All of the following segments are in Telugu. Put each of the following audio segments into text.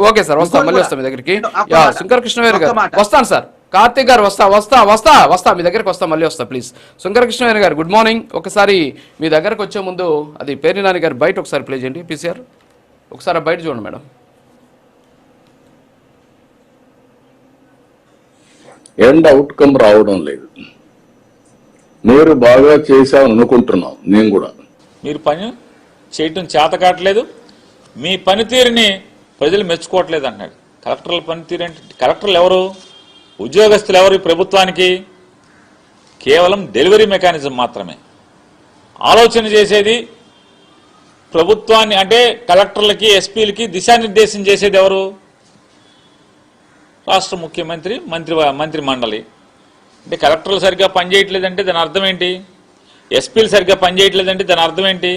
ఓకే సార్, వస్తా, మళ్ళీ వస్తా మీ దగ్గరికి. శంకర కృష్ణవేణి గారు వస్తాను సార్. కార్తీక్ గారు వస్తా మీ దగ్గరికి వస్తా, మళ్ళీ వస్తా ప్లీజ్. శంకర కృష్ణవేణి గారు గుడ్ మార్నింగ్. ఒకసారి మీ దగ్గరకు వచ్చే ముందు అది పేర్ని నాని గారు బయట ఒకసారి ప్లే చేయండి. పీసీఆర్ ఒకసారి బయట చూడండి మేడం. ఎండ్ అవుట్కమ్ రావడం లేదు. మీరు బాగా చేశామని అనుకుంటున్నాం. నేను కూడా మీరు పని చేయటం చేత కావట్లేదు, మీ పనితీరుని ప్రజలు మెచ్చుకోవట్లేదు అన్నాడు. కలెక్టర్ల పనితీరు అంటే కలెక్టర్లు ఎవరు? ఉద్యోగస్తులు ఎవరు? ఈ ప్రభుత్వానికి కేవలం డెలివరీ మెకానిజం మాత్రమే. ఆలోచన చేసేది ప్రభుత్వాన్ని అంటే కలెక్టర్లకి, ఎస్పీలకి దిశానిర్దేశం చేసేది ఎవరు? రాష్ట్ర ముఖ్యమంత్రి, మంత్రి మండలి. అంటే కలెక్టర్లు సరిగ్గా పనిచేయట్లేదంటే దాని అర్థం ఏంటి? ఎస్పీలు సరిగ్గా పనిచేయట్లేదంటే దాని అర్థం ఏంటి?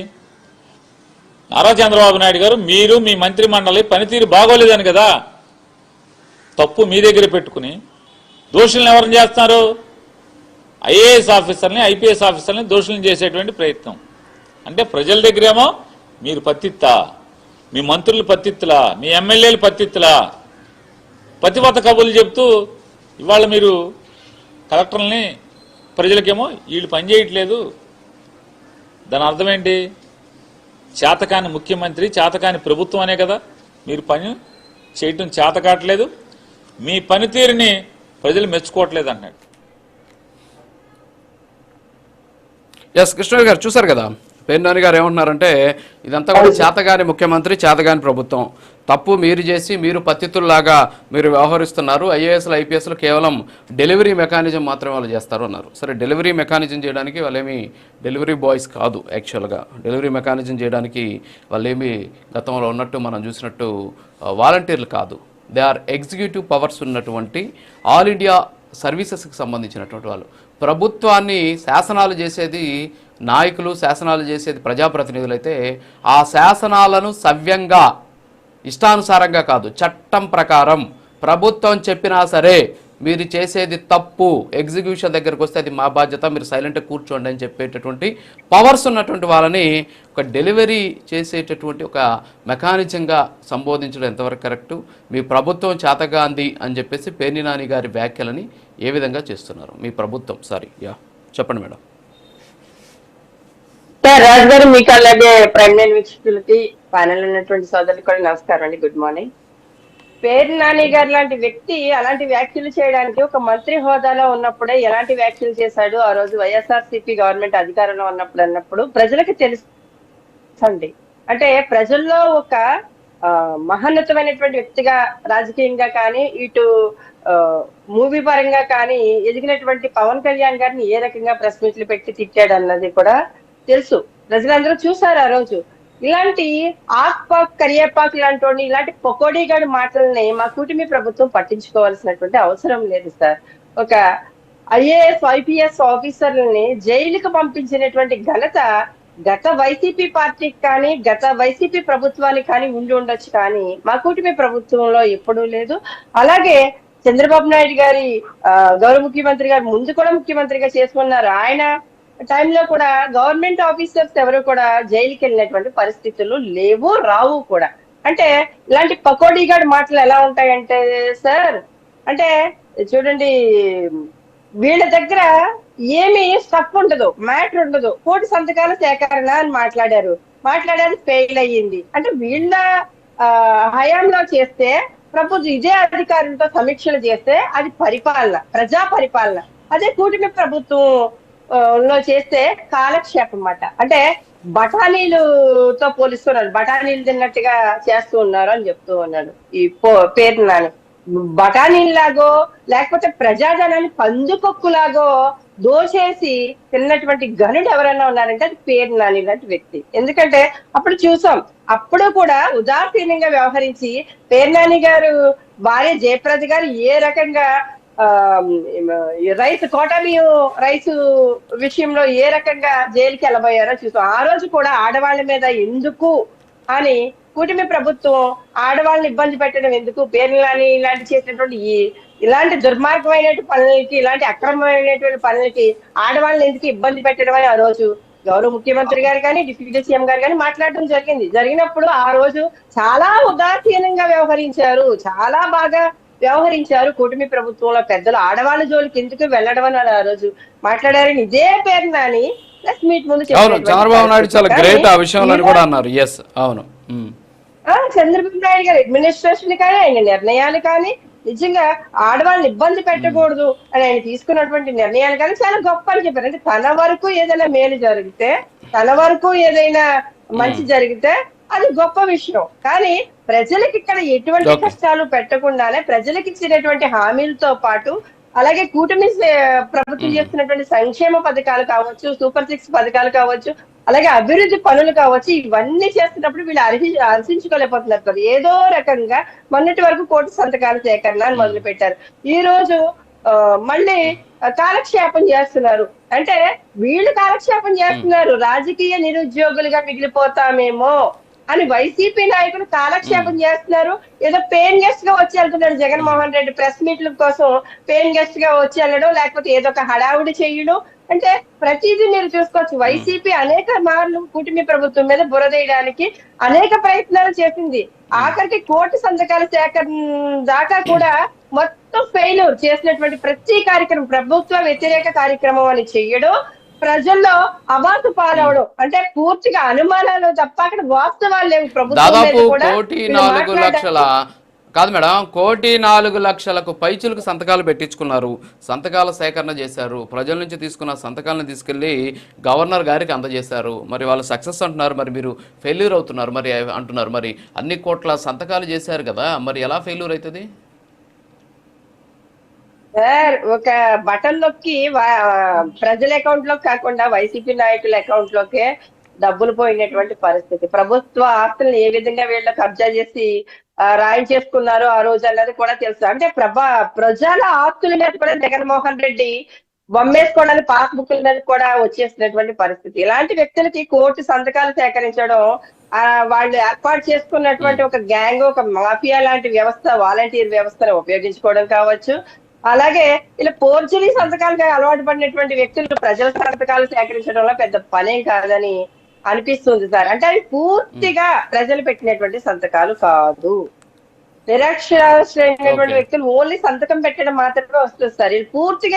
నారా చంద్రబాబు నాయుడు గారు, మీరు మీ మంత్రి మండలి పనితీరు బాగోలేదని కదా తప్పు మీ దగ్గర పెట్టుకుని దోషులను ఎవరిని చేస్తున్నారు? ఐఏఎస్ ఆఫీసర్ని, ఐపీఎస్ ఆఫీసర్ని దోషులను చేసేటువంటి ప్రయత్నం. అంటే ప్రజల దగ్గరేమో మీరు పత్తిత్తా, మీ మంత్రులు పత్తిత్తులా, మీ ఎమ్మెల్యేలు పత్తిత్తులా, పతివత కబుర్లు చెప్తూ ఇవాళ మీరు కలెక్టర్లని ప్రజలకేమో వీళ్ళు పనిచేయట్లేదు. దాని అర్థం ఏంటి? చేతకాని ముఖ్యమంత్రి, చేతకాని ప్రభుత్వం అనే కదా. మీరు పని చేయటం చేత కావట్లేదు, మీ పనితీరుని ప్రజలు మెచ్చుకోవట్లేదు అన్నాడు. ఎస్ కృష్ణ గారు చూసారు కదా, పేర్ని నాని గారు ఏమంటున్నారంటే ఇదంతా కూడా చేతగాని ముఖ్యమంత్రి, చేతగాని ప్రభుత్వం, తప్పు మీరు చేసి మీరు పత్తితుల్లాగా మీరు వ్యవహరిస్తున్నారు. ఐఏఎస్లు, ఐపీఎస్లు కేవలం డెలివరీ మెకానిజం మాత్రమే వాళ్ళు చేస్తారు అన్నారు. సరే, డెలివరీ మెకానిజం చేయడానికి వాళ్ళేమి డెలివరీ బాయ్స్ కాదు. యాక్చువల్గా డెలివరీ మెకానిజం చేయడానికి వాళ్ళేమి గతంలో ఉన్నట్టు మనం చూసినట్టు వాలంటీర్లు కాదు. దే ఆర్ ఎగ్జిక్యూటివ్ పవర్స్ ఉన్నటువంటి ఆల్ ఇండియా సర్వీసెస్కి సంబంధించినటువంటి వాళ్ళు. ప్రభుత్వాన్ని శాసనాలు చేసేది నాయకులు, శాసనాలు చేసేది ప్రజాప్రతినిధులు అయితే ఆ శాసనాలను సవ్యంగా ఇష్టానుసారంగా కాదు, చట్టం ప్రకారం ప్రభుత్వం చెప్పినా సరే మీరు చేసేది తప్పు, ఎగ్జిక్యూషన్ దగ్గరకు వస్తే అది మా బాధ్యత, మీరు సైలెంట్గా కూర్చోండి అని చెప్పేటటువంటి పవర్స్ ఉన్నటువంటి వాళ్ళని ఒక డెలివరీ చేసేటటువంటి ఒక మెకానిజంగా సంబోధించడం ఎంతవరకు కరెక్టు? మీ ప్రభుత్వం చేతగాంది అని చెప్పేసి పేర్ని నాని గారి వ్యాఖ్యలని ఏ విధంగా చేస్తున్నారు మీ ప్రభుత్వం? చెప్పండి మేడం. రాజు గారు, మీకు అలాగే ప్రైమ్ లైన్ వీక్షకులకి, ప్యానెల్ ఉన్నటువంటి సోదరులకు కూడా నమస్కారం అండి, గుడ్ మార్నింగ్. పేర్ని నాని గారు లాంటి వ్యక్తి అలాంటి వ్యాఖ్యలు చేయడానికి ఒక మంత్రి హోదాలో ఉన్నప్పుడే ఎలాంటి వ్యాఖ్యలు చేశాడు ఆ రోజు వైఎస్ఆర్సీపీ గవర్నమెంట్ అధికారంలో అన్నప్పుడు ప్రజలకు తెలుసండి. అంటే ప్రజల్లో ఒక మహోన్నతమైనటువంటి వ్యక్తిగా రాజకీయంగా కానీ ఇటు మూవీ పరంగా కానీ ఎదిగినటువంటి పవన్ కళ్యాణ్ గారిని ఏ రకంగా ప్రెస్ మీట్లు పెట్టి తిట్టాడు అన్నది కూడా తెలుసు. ప్రజలందరూ చూసారు ఆ రోజు. ఇలాంటి ఆక్పాక్, కరియేపాక్ లాంటి ఇలాంటి పకోడీగాడి మాటలని మా కూటమి ప్రభుత్వం పట్టించుకోవాల్సినటువంటి అవసరం లేదు సార్. ఒక ఐఏఎస్, ఐపీఎస్ ఆఫీసర్లని జైలుకు పంపించినటువంటి ఘనత గత వైసీపీ పార్టీకి కానీ గత వైసీపీ ప్రభుత్వానికి కానీ ఉండి ఉండొచ్చు, కానీ మా కూటమి ప్రభుత్వంలో ఎప్పుడూ లేదు. అలాగే చంద్రబాబు నాయుడు గారి గౌరవ ముఖ్యమంత్రి గారు ముందు కూడా ముఖ్యమంత్రిగా చేసుకున్నారు. ఆయన టైంలో కూడా గవర్నమెంట్ ఆఫీసర్స్ ఎవరు కూడా జైలుకి వెళ్ళినటువంటి పరిస్థితులు లేవు, రావు కూడా. అంటే ఇలాంటి పకోడీగాడి మాటలు ఎలా ఉంటాయంటే సార్, అంటే చూడండి, వీళ్ళ దగ్గర ఏమి స్టఫ్ ఉండదు, మ్యాటర్ ఉండదు. కోటి సంతకాల సేకరణ అని మాట్లాడారు, ఫెయిల్ అయ్యింది. అంటే వీళ్ళ హయాంలో చేస్తే ప్రభుత్వం ఇదే అధికారులతో సమీక్షలు చేస్తే అది పరిపాలన, ప్రజా పరిపాలన. అదే కూటమి ప్రభుత్వం లో చేస్తే కాలక్షేపం అన్నమాట. అంటే బఠానీలుతో పోలిస్తున్నారు, బఠానీలు తిన్నట్టుగా చేస్తూ ఉన్నారు అని చెప్తూ ఉన్నాడు ఈ పేర్ని నాని. బఠానీలాగో లేకపోతే ప్రజాజనాన్ని పందుకొక్కులాగో దోచేసి తిన్నటువంటి గనుడు ఎవరైనా ఉన్నారంటే అది పేర్ని నాని లాంటి వ్యక్తి. ఎందుకంటే అప్పుడు చూసాం, అప్పుడు కూడా ఉదాసీనంగా వ్యవహరించి పేర్ని నాని గారు భార్య జయప్రద గారు ఏ రకంగా రైతు కోటమియు రైతు విషయంలో ఏ రకంగా జైలుకి వెళ్ళబోయారో చూసాం. ఆ రోజు కూడా ఆడవాళ్ళ మీద ఎందుకు అని కూటమి ప్రభుత్వం ఆడవాళ్ళని ఇబ్బంది పెట్టడం ఎందుకు, పేర్ని నాని ఇలాంటి చేసినటువంటి ఇలాంటి దుర్మార్గమైనటువంటి పనులకి, ఇలాంటి అక్రమమైనటువంటి పనులకి ఆడవాళ్ళని ఎందుకు ఇబ్బంది పెట్టడం అని ఆ రోజు గౌరవ ముఖ్యమంత్రి గారు కానీ డిప్యూటీ సీఎం గారు కానీ మాట్లాడడం జరిగినప్పుడు ఆ రోజు చాలా ఉదాసీనంగా వ్యవహరించారు, చాలా బాగా వ్యవహరించారు కూటమి ప్రభుత్వంలో పెద్దలు. ఆడవాళ్ళ జోలికి ఎందుకు వెళ్ళడం అని ఆ రోజు మాట్లాడారని ఇదే పేరు నాని ప్రెస్ మీట్ ముందు అవును, చెప్పినటువంటి చంద్రబాబు నాయుడు పరిస్థితి. చాలా కానీ గ్రేట్ ఆ విషయంలో అని ఈరోజు కూడా అన్నారు. ఎస్, అవును. చంద్రబాబు నాయుడు గారి అడ్మినిస్ట్రేషన్ కానీ ఆయన నిర్ణయాలు కానీ నిజంగా ఆడవాళ్ళని ఇబ్బంది పెట్టకూడదు అని ఆయన తీసుకున్నటువంటి నిర్ణయాలు కానీ చాలా గొప్ప అని చెప్పారు. అంటే తన వరకు ఏదైనా మేలు జరిగితే, తన వరకు ఏదైనా మంచి జరిగితే అది గొప్ప విషయం. కానీ ప్రజలకు ఇక్కడ ఎటువంటి Okay. కష్టాలు పెట్టకుండానే ప్రజలకు ఇచ్చినటువంటి హామీలతో పాటు అలాగే కూటమి ప్రభుత్వం చేస్తున్నటువంటి సంక్షేమ పథకాలు కావచ్చు, సూపర్ 6 పథకాలు కావచ్చు, అలాగే అభివృద్ధి పనులు కావచ్చు, ఇవన్నీ చేస్తున్నప్పుడు వీళ్ళు హర్షించుకోలేకపోతున్నారు కదా. ఏదో రకంగా మొన్నటి వరకు కోటి సంతకాల సేకరణ అని మొదలు పెట్టారు. ఈ రోజు మళ్ళీ కాలక్షేపం చేస్తున్నారు. అంటే వీళ్ళు కాలక్షేపం చేస్తున్నారు, రాజకీయ నిరుద్యోగులుగా మిగిలిపోతామేమో అని వైసీపీ నాయకులు కాలక్షేపం చేస్తున్నారు. ఏదో పెయిన్ గెస్ట్ గా వచ్చి వెళ్తున్నాడు జగన్మోహన్ రెడ్డి. ప్రెస్ మీట్ల కోసం పెయిన్ గెస్ట్ గా వచ్చి వెళ్ళడం, లేకపోతే ఏదో ఒక హడావుడి చేయడం. అంటే ప్రతిదీ మీరు చూసుకోవచ్చు. వైసీపీ అనేక మార్లు కూటమి ప్రభుత్వం మీద బురదేయడానికి అనేక ప్రయత్నాలు చేసింది. ఆఖరికి కోటి సంతకాల సేకరణ దాకా కూడా మొత్తం ఫెయిల్యూర్ చేసినటువంటి ప్రతి కార్యక్రమం ప్రభుత్వ వ్యతిరేక కార్యక్రమం అని చెయ్యడం, ప్రజల్లో అవాసు పాలవడం, అంటే పూర్తిగా అనుమానాలు తప్ప అక్కడ వాస్తవాలు లేవు. ప్రభుత్వం దాదాపు మీద కూడా 1,04,00,000 కాదు మేడం, 1,04,00,000కు పైచులకు సంతకాలు పెట్టించుకున్నారు, సంతకాల సేకరణ చేశారు, ప్రజల నుంచి తీసుకున్న సంతకాలను తీసుకెళ్లి గవర్నర్ గారికి అందజేశారు. మరి వాళ్ళు సక్సెస్ అంటున్నారు, మరి మీరు ఫెయిల్యూర్ అవుతున్నారు మరి అంటున్నారు. మరి అన్ని కోట్ల సంతకాలు చేశారు కదా, మరి ఎలా ఫెయిల్యూర్ అవుతుంది? సార్, ఒక బటన్ నొక్కి ప్రజల అకౌంట్ లోకి కాకుండా వైసీపీ నాయకుల అకౌంట్ లోకే డబ్బులు పోయినటువంటి పరిస్థితి. ప్రభుత్వ ఆస్తులను ఏ విధంగా వీళ్ళు కబ్జా చేసి రాయించేసుకున్నారో ఆ రోజు అన్నది కూడా తెలుసు. అంటే ప్రజల ఆస్తుల మీద కూడా జగన్మోహన్ రెడ్డి బొమ్మేసుకోవడానికి పాస్ బుక్ల మీద కూడా వచ్చేసినటువంటి పరిస్థితి. ఇలాంటి వ్యక్తులకి కోర్టు సంతకాలు సేకరించడం, వాళ్ళు ఏర్పాటు చేసుకున్నటువంటి ఒక గ్యాంగ్, ఒక మాఫియా లాంటి వ్యవస్థ, వాలంటీర్ వ్యవస్థను ఉపయోగించుకోవడం కావచ్చు. అలాగే ఇలా పోర్చురీ సంతకాలకు అలవాటు పడినటువంటి వ్యక్తులు ప్రజల సంతకాలు సేకరించడంలో పెద్ద పనేం కాదని అనిపిస్తుంది సార్. అంటే అవి పూర్తిగా ప్రజలు పెట్టినటువంటి సంతకాలు కాదు. నిరక్షరాస్యులైనటువంటి వ్యక్తులు ఓన్లీ సంతకం పెట్టడం మాత్రమే వస్తుంది సార్. ఇది పూర్తిగా